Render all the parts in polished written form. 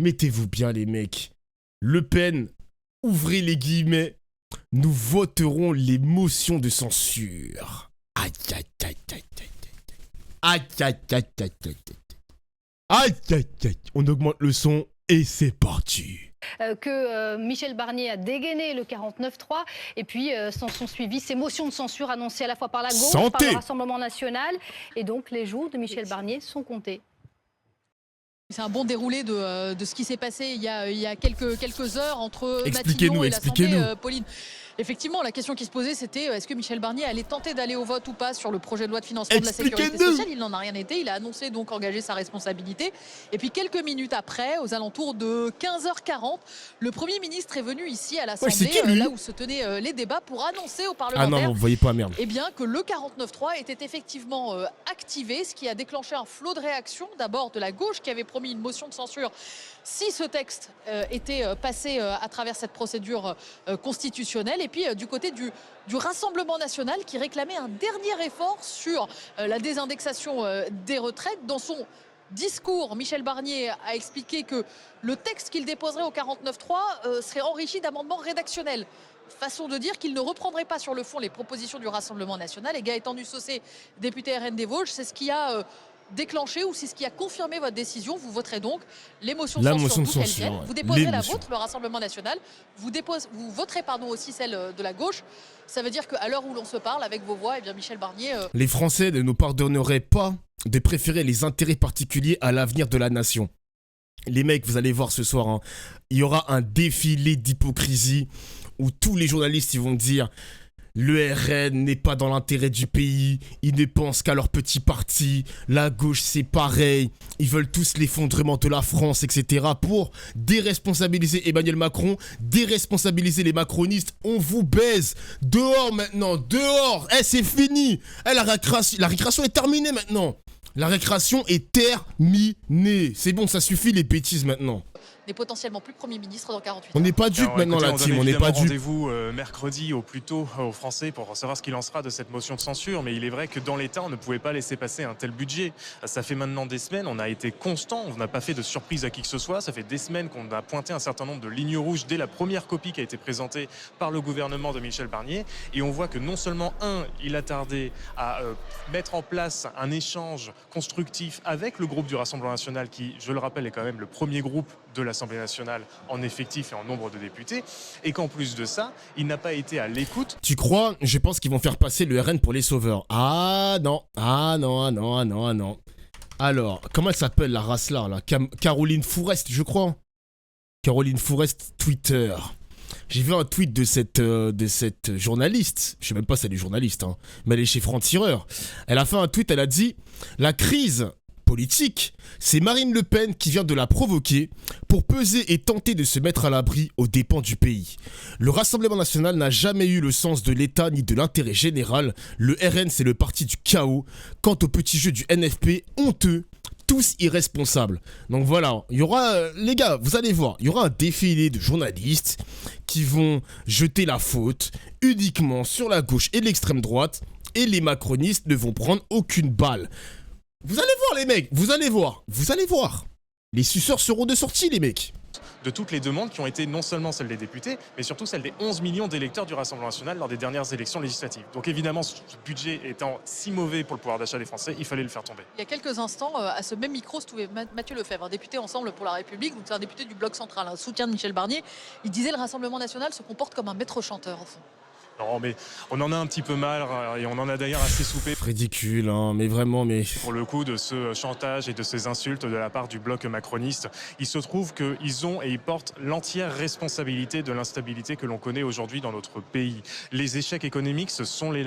Mettez-vous bien les mecs. Le Pen, ouvrez les guillemets, nous voterons les motions de censure. Aïe aïe aïe aïe aïe aïe aïe aïe aïe aïe aïe aïe aïe. On augmente le son et c'est parti. Que Michel Barnier a dégainé le 49-3 et puis s'en sont suivies ces motions de censure annoncées à la fois par la gauche, par le Rassemblement national, et donc les jours de Michel Barnier sont comptés. C'est un bon déroulé de ce qui s'est passé il y a quelques heures entre Matignon et l'Assemblée, Pauline. Effectivement, la question qui se posait, c'était est-ce que Michel Barnier allait tenter d'aller au vote ou pas sur le projet de loi de financement de la sécurité sociale. Il n'en a rien été. Il a annoncé donc engager sa responsabilité. Et puis quelques minutes après, aux alentours de 15h40, le Premier ministre est venu ici à l'Assemblée, là où se tenaient les débats, pour annoncer aux parlementaires vous voyez pas, merde. Eh bien, que le 49.3 était effectivement activé, ce qui a déclenché un flot de réactions, d'abord de la gauche qui avait promis une motion de censure si ce texte était passé à travers cette procédure constitutionnelle, et puis du côté du Rassemblement national qui réclamait un dernier effort sur la désindexation des retraites. Dans son discours, Michel Barnier a expliqué que le texte qu'il déposerait au 49.3 serait enrichi d'amendements rédactionnels. Façon de dire qu'il ne reprendrait pas sur le fond les propositions du Rassemblement national. Et Gaëtan Dussaucé, député RN des Vosges, c'est ce qui a déclenché, ou c'est ce qui a confirmé votre décision. Vous voterez donc les motions de censure, vous déposerez la vôtre, le Rassemblement national, vous voterez aussi celle de la gauche. Ça veut dire qu'à l'heure où l'on se parle, avec vos voix, eh bien Michel Barnier... Les Français ne nous pardonneraient pas de préférer les intérêts particuliers à l'avenir de la nation. Les mecs, vous allez voir ce soir, hein, il y aura un défilé d'hypocrisie où tous les journalistes ils vont dire le RN n'est pas dans l'intérêt du pays, ils ne pensent qu'à leur petit parti, la gauche c'est pareil, ils veulent tous l'effondrement de la France, etc. pour déresponsabiliser Emmanuel Macron, déresponsabiliser les macronistes. On vous baise, dehors maintenant, dehors, c'est fini, la récréation est terminée maintenant. La récréation est terminée. C'est bon, ça suffit les bêtises maintenant. N'est potentiellement plus Premier ministre dans 48 heures. On n'est pas dupes maintenant, la team, on n'est pas dupes. Rendez-vous mercredi au plus tôt aux Français pour savoir ce qu'il en sera de cette motion de censure. Mais il est vrai que dans l'État, on ne pouvait pas laisser passer un tel budget. Ça fait maintenant des semaines, on a été constant, on n'a pas fait de surprise à qui que ce soit. Ça fait des semaines qu'on a pointé un certain nombre de lignes rouges dès la première copie qui a été présentée par le gouvernement de Michel Barnier. Et on voit que non seulement, il a tardé à mettre en place un échange constructif avec le groupe du Rassemblement national qui, je le rappelle, est quand même le premier groupe de l'Assemblée nationale en effectif et en nombre de députés, et qu'en plus de ça, il n'a pas été à l'écoute. Tu crois? Je pense qu'ils vont faire passer le RN pour les sauveurs. Ah non, ah non, ah non, ah non, ah non. Alors, comment elle s'appelle la race là, Caroline Fourest, je crois. Caroline Fourest, Twitter. J'ai vu un tweet de cette journaliste, je sais même pas si elle est journaliste, hein, mais elle est chez Franc-Tireur. Elle a fait un tweet, elle a dit « La crise politique, c'est Marine Le Pen qui vient de la provoquer pour peser et tenter de se mettre à l'abri aux dépens du pays. Le Rassemblement national n'a jamais eu le sens de l'État ni de l'intérêt général. Le RN, c'est le parti du chaos. Quant au petit jeu du NFP, honteux, tous irresponsables. » Donc voilà, il y aura, les gars, vous allez voir, il y aura un défilé de journalistes qui vont jeter la faute uniquement sur la gauche et l'extrême droite, et les macronistes ne vont prendre aucune balle. Vous allez voir les mecs, vous allez voir. Les suceurs seront de sortie les mecs. De toutes les demandes qui ont été non seulement celles des députés, mais surtout celles des 11 millions d'électeurs du Rassemblement national lors des dernières élections législatives. Donc évidemment, ce budget étant si mauvais pour le pouvoir d'achat des Français, il fallait le faire tomber. Il y a quelques instants, à ce même micro, se trouvait Mathieu Lefebvre, un député Ensemble pour la République, donc c'est un député du Bloc central, un soutien de Michel Barnier. Il disait le Rassemblement national se comporte comme un maître chanteur au fond. Non, mais on en a un petit peu mal, et on en a d'ailleurs assez soupé. Ridicule, hein, mais vraiment, mais... Pour le coup de ce chantage et de ces insultes de la part du bloc macroniste, il se trouve qu'ils ont et ils portent l'entière responsabilité de l'instabilité que l'on connaît aujourd'hui dans notre pays. Les échecs économiques, ce sont les...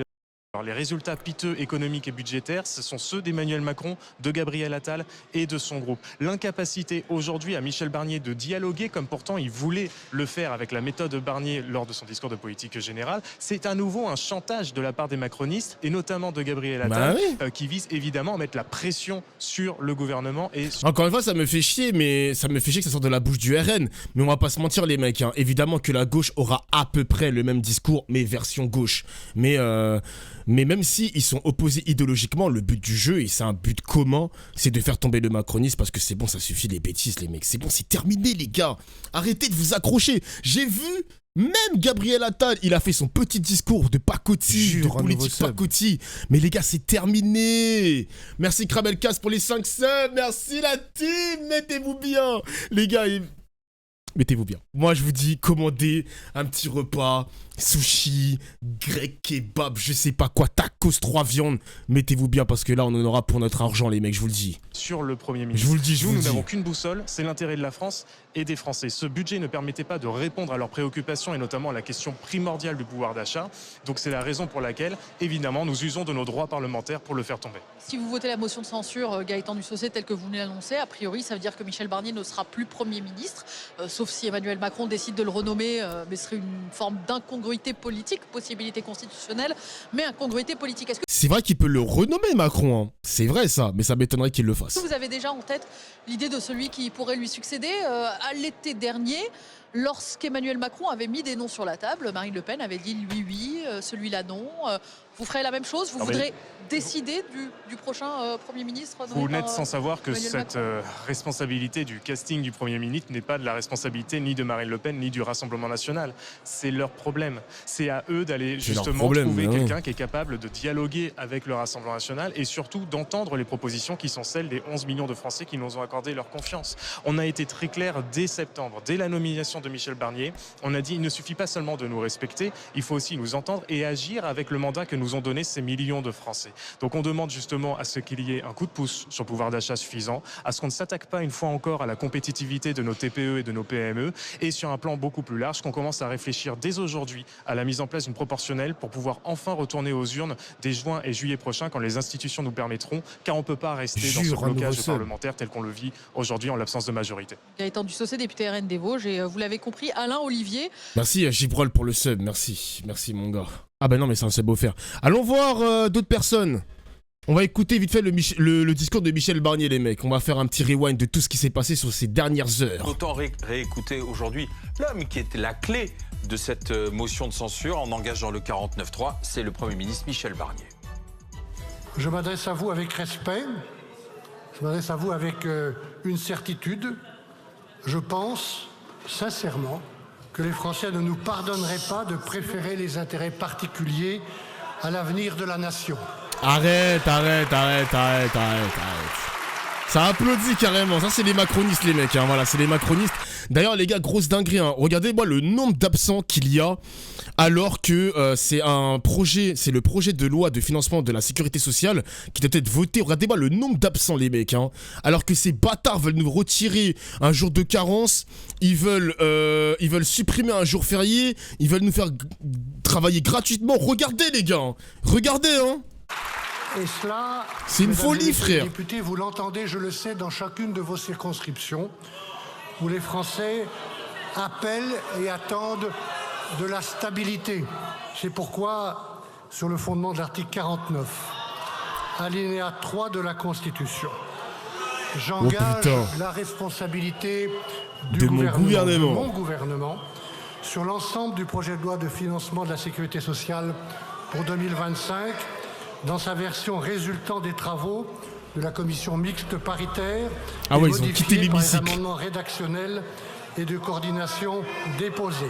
Alors, les résultats piteux économiques et budgétaires, ce sont ceux d'Emmanuel Macron, de Gabriel Attal et de son groupe. L'incapacité aujourd'hui à Michel Barnier de dialoguer, comme pourtant il voulait le faire avec la méthode Barnier lors de son discours de politique générale, c'est à nouveau un chantage de la part des macronistes et notamment de Gabriel Attal, qui vise évidemment à mettre la pression sur le gouvernement. Et encore une fois, ça me fait chier, mais ça me fait chier que ça sorte de la bouche du RN. Mais on va pas se mentir les mecs, hein. Évidemment que la gauche aura à peu près le même discours, mais version gauche. Mais Mais même si ils sont opposés idéologiquement, le but du jeu, et c'est un but commun, c'est de faire tomber le macronisme parce que c'est bon, ça suffit les bêtises, les mecs. C'est bon, c'est terminé, les gars. Arrêtez de vous accrocher. J'ai vu, même Gabriel Attal, il a fait son petit discours de pacotille, de politique pacotille. Mais les gars, c'est terminé. Merci Krabelcast pour les 5 subs. Merci la team. Mettez-vous bien. Les gars, mettez-vous bien. Moi, je vous dis, commandez un petit repas, sushi, grec, kebab, je sais pas quoi, tacos, 3 viandes. Mettez-vous bien parce que là, on en aura pour notre argent, les mecs, je vous le dis. Sur le Premier ministre. Je vous le dis, Nous n'avons qu'une boussole, c'est l'intérêt de la France et des Français. Ce budget ne permettait pas de répondre à leurs préoccupations et notamment à la question primordiale du pouvoir d'achat. Donc c'est la raison pour laquelle, évidemment, nous usons de nos droits parlementaires pour le faire tomber. Si vous votez la motion de censure, Gaëtan Dussocé, telle que vous venez l'annoncer, a priori, ça veut dire que Michel Barnier ne sera plus Premier ministre, sauf si Emmanuel Macron décide de le renommer, mais ce serait une forme d'incongruité politique, possibilité constitutionnelle, mais incongruité politique. Est-ce que c'est vrai qu'il peut le renommer, Macron, hein. C'est vrai ça, mais ça m'étonnerait qu'il le fasse. vous avez déjà en tête l'idée de celui qui pourrait lui succéder à l'été dernier, lorsqu'Emmanuel Macron avait mis des noms sur la table, Marine Le Pen avait dit lui oui, celui-là non. Vous ferez la même chose? Vous voudrez décider du prochain Premier ministre? Vous n'êtes sans savoir que cette responsabilité du casting du Premier ministre n'est pas de la responsabilité ni de Marine Le Pen ni du Rassemblement national. C'est leur problème. C'est à eux d'aller justement trouver quelqu'un qui est capable de dialoguer avec le Rassemblement national et surtout d'entendre les propositions qui sont celles des 11 millions de Français qui nous ont accordé leur confiance. On a été très clair dès septembre, dès la nomination de Michel Barnier. On a dit il ne suffit pas seulement de nous respecter, il faut aussi nous entendre et agir avec le mandat que nous ont donné ces millions de Français. Donc on demande justement à ce qu'il y ait un coup de pouce sur le pouvoir d'achat suffisant, à ce qu'on ne s'attaque pas une fois encore à la compétitivité de nos TPE et de nos PME, et sur un plan beaucoup plus large, qu'on commence à réfléchir dès aujourd'hui à la mise en place d'une proportionnelle pour pouvoir enfin retourner aux urnes dès juin et juillet prochain quand les institutions nous permettront, car on ne peut pas rester dans ce blocage parlementaire tel qu'on le vit aujourd'hui en l'absence de majorité. Gaëtan Dussocé, député RN des Vosges, et vous l'avez compris, Alain Olivier. Merci à Gibrol pour le sub, merci mon gars. Ah ben non mais c'est un sub offert. Allons voir d'autres personnes. On va écouter vite fait le discours de Michel Barnier, les mecs. On va faire un petit rewind de tout ce qui s'est passé sur ces dernières heures. Autant réécouter aujourd'hui l'homme qui était la clé de cette motion de censure en engageant le 49.3, c'est le Premier ministre Michel Barnier. Je m'adresse à vous avec respect, je m'adresse à vous avec une certitude. Je pense sincèrement que les Français ne nous pardonneraient pas de préférer les intérêts particuliers à l'avenir de la nation. Arrête. Ça applaudit carrément, ça c'est les macronistes les mecs, hein. Voilà, c'est les macronistes. D'ailleurs les gars, grosse dinguerie, hein. Regardez-moi le nombre d'absents qu'il y a alors que c'est le projet de loi de financement de la sécurité sociale qui doit être voté. Regardez-moi le nombre d'absents les mecs, hein. Alors que ces bâtards veulent nous retirer un jour de carence, ils veulent supprimer un jour férié, ils veulent nous faire travailler gratuitement. Regardez les gars, hein. Regardez hein. Et cela, c'est une folie, frère. Députés, vous l'entendez, je le sais, dans chacune de vos circonscriptions, où les Français appellent et attendent de la stabilité. C'est pourquoi, sur le fondement de l'article 49, alinéa 3 de la Constitution, j'engage la responsabilité de mon gouvernement sur l'ensemble du projet de loi de financement de la sécurité sociale pour 2025, dans sa version résultant des travaux de la commission mixte paritaire, ils ont quitté l'hémicycle, par les amendements rédactionnels et de coordination déposés.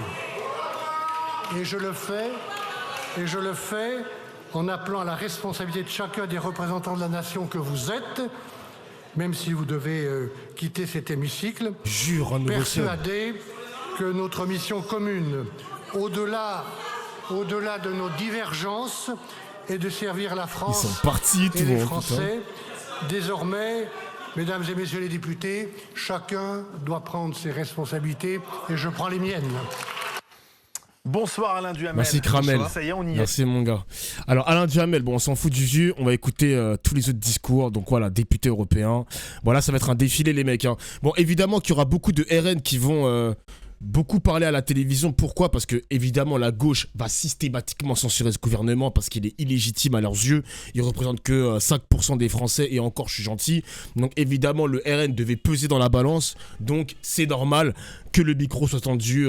Et je le fais en appelant à la responsabilité de chacun des représentants de la nation que vous êtes, même si vous devez quitter cet hémicycle, persuadé que notre mission commune, au-delà de nos divergences, et de servir la France et les Français. Désormais, mesdames et messieurs les députés, chacun doit prendre ses responsabilités et je prends les miennes. Bonsoir Alain Duhamel. Merci Kramel. Ça y est, on y est. Merci mon gars. Alors Alain Duhamel, bon on s'en fout du vieux, on va écouter tous les autres discours. Donc voilà, député européen. Voilà, ça va être un défilé les mecs, hein. Bon évidemment qu'il y aura beaucoup de RN qui vont beaucoup parler à la télévision. Pourquoi? Parce que évidemment la gauche va systématiquement censurer ce gouvernement parce qu'il est illégitime à leurs yeux. Il représente que 5% des Français et encore je suis gentil. Donc évidemment le RN devait peser dans la balance. Donc c'est normal que le micro soit tendu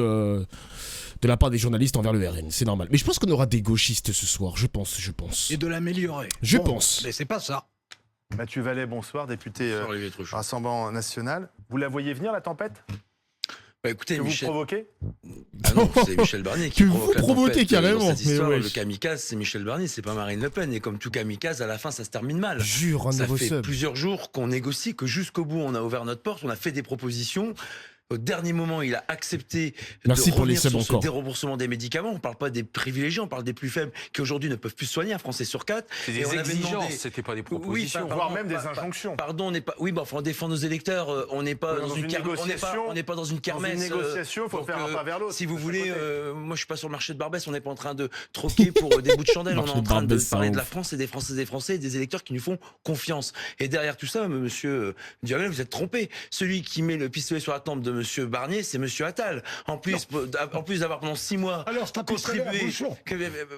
de la part des journalistes envers le RN. C'est normal. Mais je pense qu'on aura des gauchistes ce soir. Je pense. Et de l'améliorer. Je pense. Mais c'est pas ça. Mathieu Vallet, bonsoir, député Rassemblement National. Vous la voyez venir, la tempête? Bah écoutez, que Michel... vous provoquez? Ah non, c'est Michel Barnier qui que provoque vous la provoquez tempête. carrément. Dans cette histoire, Mais le kamikaze, c'est Michel Barnier, c'est pas Marine Le Pen. Et comme tout kamikaze, à la fin, ça se termine mal. Jure, un ça nouveau fait sub. plusieurs jours qu'on négocie, que jusqu'au bout, on a ouvert notre porte, on a fait des propositions. Au dernier moment, il a accepté Merci de pour les revenir sur subs ce encore. déremboursement des médicaments. On parle pas des privilégiés, on parle des plus faibles qui aujourd'hui ne peuvent plus se soigner, un Français sur 4. C'est des exigences, c'était pas des propositions. Voire même des injonctions. Pardon, on n'est pas. Oui, bah, enfin, on défend nos électeurs. On n'est pas Dans une négociation. on n'est pas dans une kermesse. Dans une négociation, il faut donc, faire un pas vers l'autre. Si vous voulez, moi je suis pas sur le marché de Barbès. On n'est pas en train de troquer pour des bouts de chandelle. On est en train de parler de la France et des Françaises et des Français et des électeurs qui nous font confiance. Et derrière tout ça, monsieur Duhamel, vous êtes trompé. Celui qui met le pistolet sur la tempe de monsieur Barnier, c'est monsieur Attal. En plus d'avoir pendant 6 mois Alors, c'est un pistolet à contribué. bouchon.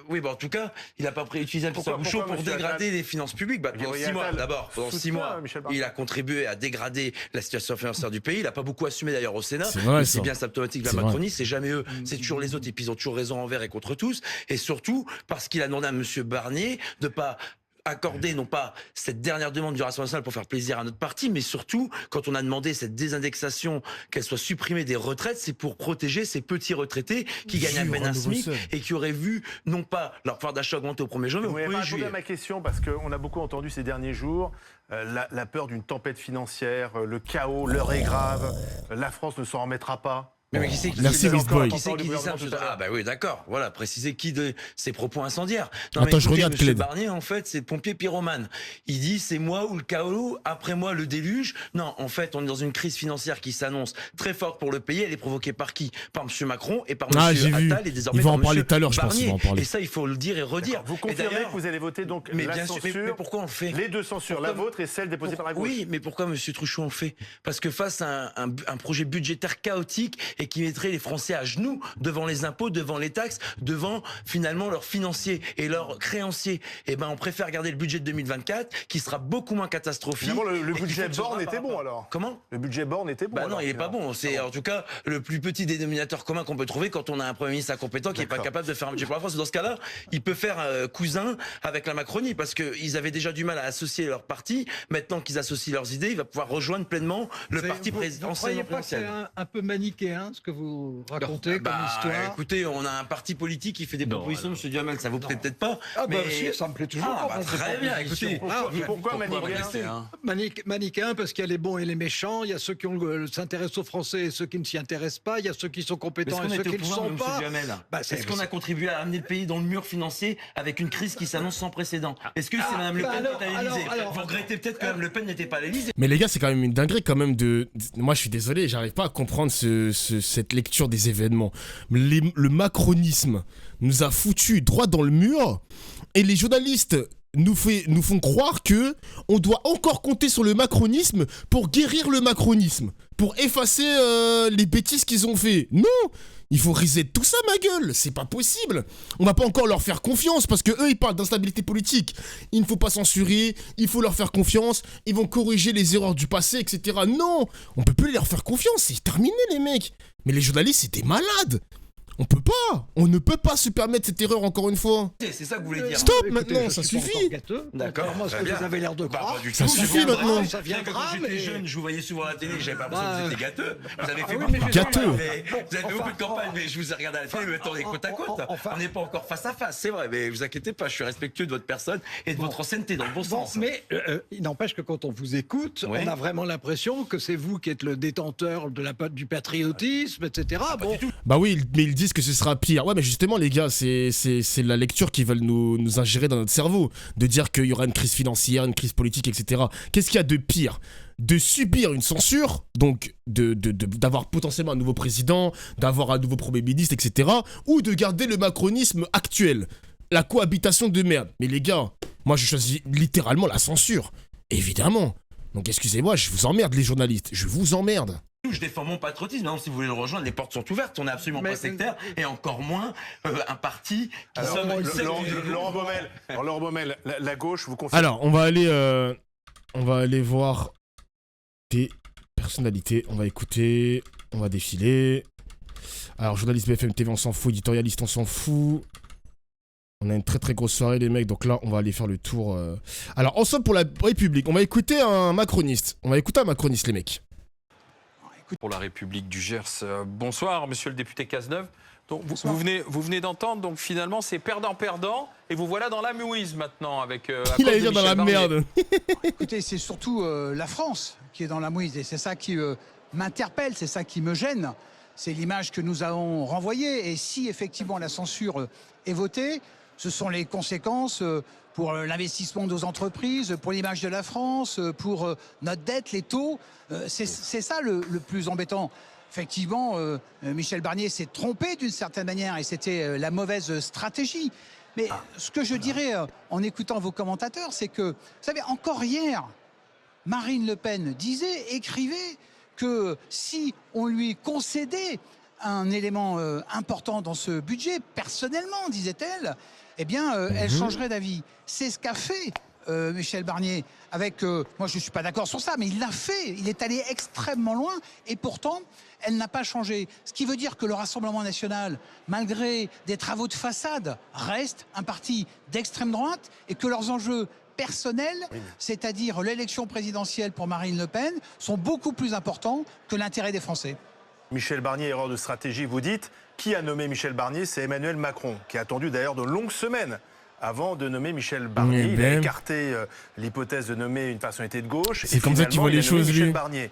Oui, bah en tout cas, il n'a pas utilisé un pistolet à bouchon pour monsieur dégrader Attal les finances publiques. Bah, pendant 6 mois, Attal d'abord, pendant 6 mois, Michel Barnier. il a contribué à dégrader la situation financière du pays. Il n'a pas beaucoup assumé d'ailleurs au Sénat. C'est vrai, C'est ça. bien symptomatique de la C'est vrai. Macronie. C'est jamais eux, c'est toujours les autres. Et puis ils ont toujours raison envers et contre tous. Et surtout parce qu'il a demandé à monsieur Barnier de pas accorder non pas cette dernière demande du Rassemblement national pour faire plaisir à notre parti, mais surtout quand on a demandé cette désindexation, qu'elle soit supprimée des retraites, c'est pour protéger ces petits retraités qui gagnent à Jure, peine un un nouveau SMIC sub. et qui auraient vu non pas leur pouvoir d'achat augmenter au 1er janvier, Vous au n'avez 1er pas répondu juillet. à ma question parce qu'on a beaucoup entendu ces derniers jours la peur d'une tempête financière, le chaos, l'heure est grave, la France ne s'en remettra pas. Mais qui c'est qui Merci, dit Beast Boy. qui c'est qui dit ça Tout à l'heure. Ah bah oui, d'accord. Voilà, préciser qui de ses propos incendiaires. Attends, je regarde, Monsieur Cled. Barnier, en fait, c'est le pompier pyromane. Il dit c'est moi ou le chaos, après moi le déluge. Non, en fait, on est dans une crise financière qui s'annonce très forte pour le pays. Elle est provoquée par qui? Par monsieur Macron et par Ah, monsieur j'ai vu. Attal et désormais Il va par en parler monsieur tout à l'heure, je pense, Barnier. il va en parler. Et ça, il faut le dire et redire. Vous Et confirmez d'ailleurs- que vous allez voter donc mais la bien sûr, censure, mais pourquoi on le fait? les deux censures, la vôtre et celle déposée par la gauche. Oui, mais pourquoi monsieur Truchot on le fait? Parce que face à un projet budgétaire chaotique et qui mettrait les Français à genoux devant les impôts, devant les taxes, devant finalement leurs financiers et leurs créanciers, eh ben on préfère garder le budget de 2024 qui sera beaucoup moins catastrophique. Finalement, le et qui budget fonctionnera Borne par était bon rapport- alors. Comment? Le budget Borne était bon. Bah non, alors, il est pas finalement. bon. C'est en tout cas le plus petit dénominateur commun qu'on peut trouver quand on a un Premier ministre incompétent qui n'est pas D'accord. capable de faire un budget pour la France. Dans ce cas-là, il peut faire cousin avec la Macronie parce qu'ils avaient déjà du mal à associer leur parti. Maintenant qu'ils associent leurs idées, il va pouvoir rejoindre pleinement le parti Vous présidentiel. croyez pas que c'est un peu manichéen ce que vous racontez comme histoire? Écoutez, on a un parti politique qui fait des propositions, M. Duhamel, ça vous plaît peut-être pas. Ah bah mais... si, ça me plaît toujours. Ah, quand bah, on fait très bien, proposition. écoutez. Pourquoi manichéen? Manichéen parce qu'il y a les bons et les méchants, il y a ceux qui s'intéressent aux Français et ceux qui ne s'y intéressent pas, il y a ceux qui sont compétents et ceux qui ne le sont pas. Bah, Est-ce qu'on a contribué à amener le pays dans le mur financier avec une crise qui s'annonce sans précédent? Est-ce que c'est Mme Le Pen qui est à l'Élysée? Vous regrettez peut-être que Mme Le Pen n'était pas à l'Élysée. Mais les gars, c'est quand même une dinguerie quand même Moi, je suis désolé, j'arrive pas à comprendre cette lecture des événements. Le macronisme nous a foutu droit dans le mur et les journalistes nous font croire que on doit encore compter sur le macronisme pour guérir le macronisme, pour effacer les bêtises qu'ils ont fait. Non! Il faut reset tout ça, ma gueule. C'est pas possible. On va pas encore leur faire confiance parce que eux, ils parlent d'instabilité politique. Il ne faut pas censurer. Il faut leur faire confiance. Ils vont corriger les erreurs du passé, etc. Non, on peut plus leur faire confiance. C'est terminé, les mecs. Mais les journalistes, c'est des malades. On peut pas. On ne peut pas se permettre cette erreur encore une fois. C'est ça que vous voulez dire. Stop Écoutez, maintenant, je ça suis pas suffit. encore gâteux, D'accord, contrairement à ce très que bien. vous avez l'air de Bah, croire. pas du Ça tout. suffit viendra, maintenant. Ça Bien viendra, quand j'étais mais... jeune, je vous voyais souvent à la télé, j'avais pas l'impression que vous étiez gâteux. Vous avez fait oui, beaucoup mais de je- Gâteux. campagnes, vous avez fait beaucoup de campagnes, mais je vous ai regardé à la télé, mais on est côte à côte. Enfin- On n'est pas encore face à face, c'est vrai, mais vous inquiétez pas, je suis respectueux de votre personne et de votre ancienneté dans le bon Bon, sens. mais il n'empêche que quand on vous écoute, Ouais. on a vraiment l'impression que c'est vous qui êtes le détenteur du patriotisme, etc. Bon, Bah oui, mais ils disent que ce sera pire. Ouais, mais justement, les gars, c'est la lecture qu'ils veulent nous ingérer dans notre cerveau. De dire qu'il y aura une crise financière, une crise politique, etc. Qu'est-ce qu'il y a de pire? De subir une censure, donc d'avoir potentiellement un nouveau président, d'avoir un nouveau premier ministre, etc. Ou de garder le macronisme actuel. La cohabitation de merde. Mais les gars, moi je choisis littéralement la censure. Évidemment. Donc excusez-moi, je vous emmerde les journalistes. Je vous emmerde. Je défends mon patriotisme. Maintenant, si vous voulez le rejoindre, les portes sont ouvertes. On n'est absolument Mais- pas sectaire et encore moins un parti qui Alors, sommes une secte Laurent du- Laurent Baumel, alors, Laurent Baumel, la gauche, vous confirmez? Alors, on va aller voir des personnalités. On va écouter, on va défiler. Alors, journaliste BFM TV, on s'en fout. Éditorialiste, on s'en fout. On a une très très grosse soirée, les mecs. Donc là, on va aller faire le tour. Alors, ensemble pour la République, on va écouter un macroniste. Les mecs. Pour la République du Gers. Bonsoir, monsieur le député Cazeneuve. Donc, vous venez d'entendre, donc finalement, c'est perdant-perdant. Et vous voilà dans la mouise maintenant avec. Il allait dire dans la merde. Écoutez, c'est surtout la France qui est dans la mouise. Et c'est ça qui m'interpelle, c'est ça qui me gêne. C'est l'image que nous avons renvoyée. Et si effectivement la censure est votée, ce sont les conséquences pour l'investissement de nos entreprises, pour l'image de la France, pour notre dette, les taux. C'est ça le plus embêtant. Effectivement, Michel Barnier s'est trompé d'une certaine manière et c'était la mauvaise stratégie. Mais ce que je dirais en écoutant vos commentateurs, c'est que, vous savez, encore hier, Marine Le Pen écrivait que si on lui concédait un élément important dans ce budget, personnellement, disait-elle, eh bien, elle changerait d'avis. C'est ce qu'a fait Michel Barnier. Avec, moi, je ne suis pas d'accord sur ça, mais il l'a fait. Il est allé extrêmement loin et pourtant, elle n'a pas changé. Ce qui veut dire que le Rassemblement national, malgré des travaux de façade, reste un parti d'extrême droite et que leurs enjeux personnels, c'est-à-dire l'élection présidentielle pour Marine Le Pen, sont beaucoup plus importants que l'intérêt des Français. Michel Barnier, erreur de stratégie, vous dites. Qui a nommé Michel Barnier? C'est Emmanuel Macron, qui a attendu d'ailleurs de longues semaines avant de nommer Michel Barnier. Il a écarté l'hypothèse de nommer une personnalité de gauche. C'est comme ça qu'il voit les choses, Michel Barnier.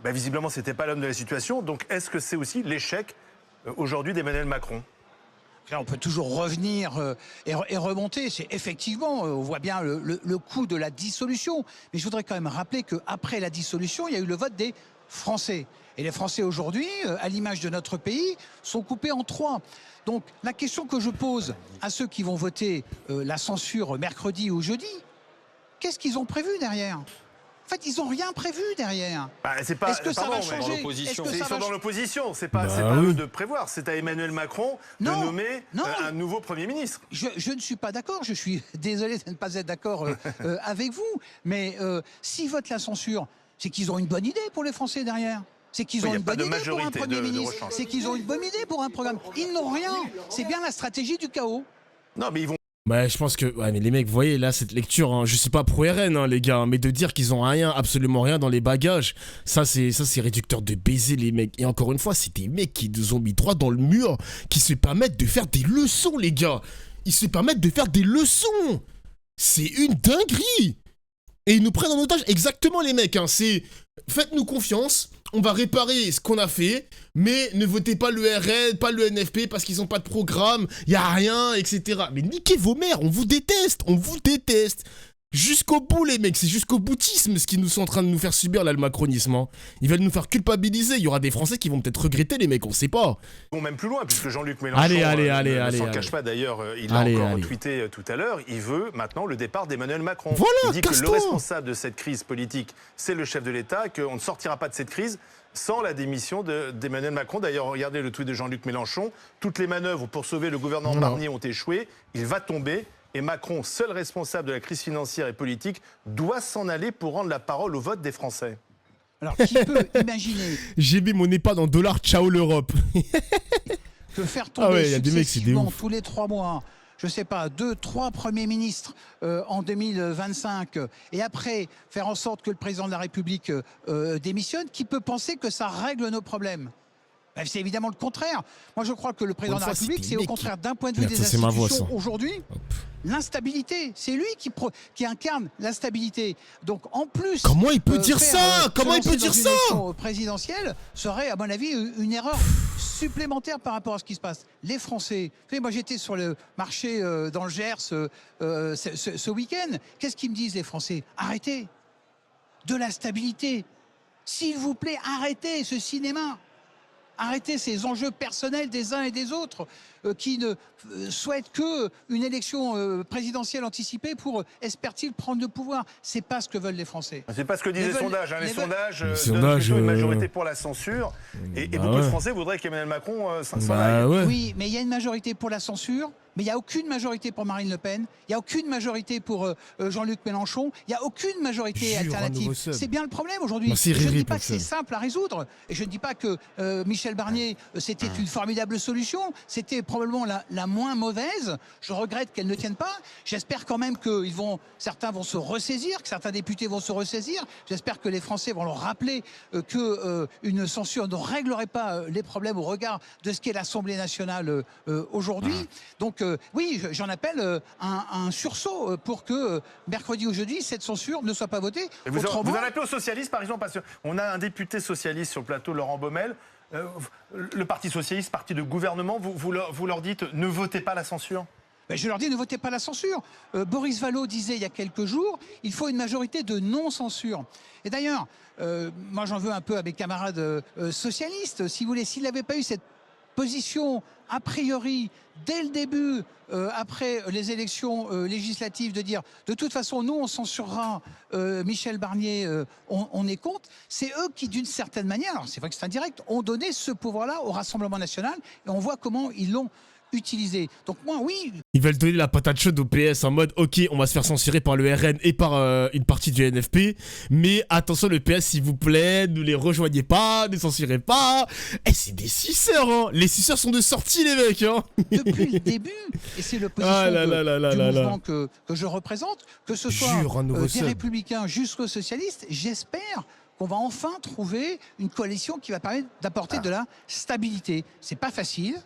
Visiblement, ce n'était pas l'homme de la situation. Donc, est-ce que c'est aussi l'échec aujourd'hui d'Emmanuel Macron? Là, on peut toujours revenir et remonter. C'est effectivement, on voit bien le coût de la dissolution. Mais je voudrais quand même rappeler qu'après la dissolution, il y a eu le vote des Français. Et les Français aujourd'hui, à l'image de notre pays, sont coupés en trois. Donc la question que je pose à ceux qui vont voter la censure mercredi ou jeudi, qu'est-ce qu'ils ont prévu derrière ? En fait, ils n'ont rien prévu derrière. Est-ce que ça va changer? Ils sont dans l'opposition. C'est pas à eux de prévoir. C'est à Emmanuel Macron de nommer un nouveau Premier ministre. Je ne suis pas d'accord. Je suis désolé de ne pas être d'accord avec vous. Mais s'ils votent la censure, c'est qu'ils ont une bonne idée pour les Français derrière. C'est qu'ils ont une bonne idée pour un Premier ministre. C'est qu'ils ont une bonne idée pour un programme. Ils n'ont rien. C'est bien la stratégie du chaos. Non, mais ils vont... Bah, je pense que... Ouais, mais les mecs, vous voyez, là, cette lecture, hein, je suis pas pro-RN, hein, les gars, mais de dire qu'ils ont rien, absolument rien dans les bagages, ça, c'est réducteur de baiser, les mecs. Et encore une fois, c'est des mecs qui nous ont mis droit dans le mur, qui se permettent de faire des leçons, les gars. Ils se permettent de faire des leçons. C'est une dinguerie. Et ils nous prennent en otage, exactement, les mecs, hein, c'est... Faites-nous confiance, on va réparer ce qu'on a fait, mais ne votez pas le RN, pas le NFP parce qu'ils n'ont pas de programme, il n'y a rien, etc. Mais niquez vos mères, on vous déteste. Jusqu'au bout, les mecs, c'est jusqu'au boutisme ce qu'ils nous sont en train de nous faire subir, là, le macronisme. Hein. Ils veulent nous faire culpabiliser, il y aura des Français qui vont peut-être regretter, les mecs, on sait pas. Ils vont même plus loin, puisque Jean-Luc Mélenchon ne s'en cache pas d'ailleurs, il l'a encore tweeté tout à l'heure, il veut maintenant le départ d'Emmanuel Macron. Voilà, il dit que le responsable de cette crise politique, c'est le chef de l'État, qu'on ne sortira pas de cette crise sans la démission d'Emmanuel Macron. D'ailleurs, regardez le tweet de Jean-Luc Mélenchon, toutes les manœuvres pour sauver le gouvernement Barnier ont échoué, il va tomber. Et Macron, seul responsable de la crise financière et politique, doit s'en aller pour rendre la parole au vote des Français. Alors, qui peut imaginer... J'ai mis mon EHPAD en dollars, ciao l'Europe. Que faire tomber successivement tous les 3 mois, je ne sais pas, 2-3 premiers ministres en 2025, et après faire en sorte que le président de la République démissionne, qui peut penser que ça règle nos problèmes? C'est évidemment le contraire. Moi, je crois que le président de la République, c'est au contraire, d'un point de vue des institutions aujourd'hui, l'instabilité. C'est lui qui incarne l'instabilité. Donc, en plus... Comment il peut dire ça? Comment il peut dire ça? L'élection présidentielle serait, à mon avis, une erreur supplémentaire par rapport à ce qui se passe. Les Français... Vous savez, moi, j'étais sur le marché dans le Gers ce week-end. Qu'est-ce qu'ils me disent, les Français? Arrêtez. De la stabilité. S'il vous plaît, arrêtez ce cinéma. Arrêtez ces enjeux personnels des uns et des autres qui ne souhaitent qu'une élection présidentielle anticipée pour, espère-t-il, prendre le pouvoir. C'est pas ce que veulent les Français. C'est pas ce que disent les sondages. Hein. Les sondages donnent plutôt une majorité pour la censure. Et beaucoup de Français voudraient qu'Emmanuel Macron s'en aille. Ouais. Oui, mais il y a une majorité pour la censure mais il n'y a aucune majorité pour Marine Le Pen, il n'y a aucune majorité pour Jean-Luc Mélenchon, il n'y a aucune majorité alternative. C'est bien le problème aujourd'hui. Je ne dis pas que c'est simple à résoudre, et je ne dis pas que Michel Barnier, c'était une formidable solution, c'était probablement la moins mauvaise. Je regrette qu'elle ne tienne pas. J'espère quand même que certains vont se ressaisir, que certains députés vont se ressaisir. J'espère que les Français vont leur rappeler qu'une censure ne réglerait pas les problèmes au regard de ce qu'est l'Assemblée nationale aujourd'hui. Donc oui, j'en appelle un sursaut pour que mercredi ou jeudi, cette censure ne soit pas votée. Vous en appelez aux socialistes, par exemple, parce qu'on a un député socialiste sur le plateau, Laurent Baumel. Le Parti socialiste, parti de gouvernement, vous leur dites ne votez pas la censure? Je leur dis ne votez pas la censure. Boris Vallaud disait il y a quelques jours, il faut une majorité de non-censure. Et d'ailleurs, moi j'en veux un peu à mes camarades socialistes. Si vous voulez, s'il n'avait pas eu cette position a priori dès le début, après les élections législatives, de dire de toute façon nous on censurera Michel Barnier, on est contre, c'est eux qui d'une certaine manière, alors c'est vrai que c'est indirect, ont donné ce pouvoir-là au Rassemblement national, et on voit comment ils l'ont utilisé. Donc moi, oui. Ils veulent donner la patate chaude au PS en mode ok, on va se faire censurer par le RN et par une partie du NFP, mais attention le PS s'il vous plaît, ne les rejoignez pas, ne censurez pas. Eh, c'est des suceurs, hein. Les suceurs sont de sortie les mecs, hein. Depuis le début, et c'est le position du mouvement que je représente, que ce soit des républicains jusqu'aux socialistes, j'espère qu'on va enfin trouver une coalition qui va permettre d'apporter de la stabilité. C'est pas facile.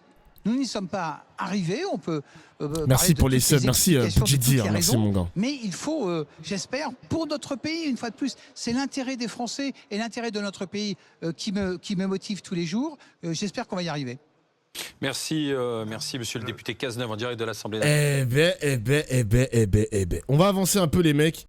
Nous n'y sommes pas arrivés, on peut... merci pour les subs, merci Budget, merci mon gars. Mais il faut, j'espère, pour notre pays, une fois de plus, c'est l'intérêt des Français et l'intérêt de notre pays qui me motive tous les jours. J'espère qu'on va y arriver. Merci, merci monsieur le député Cazeneuve en direct de l'Assemblée nationale. On va avancer un peu les mecs.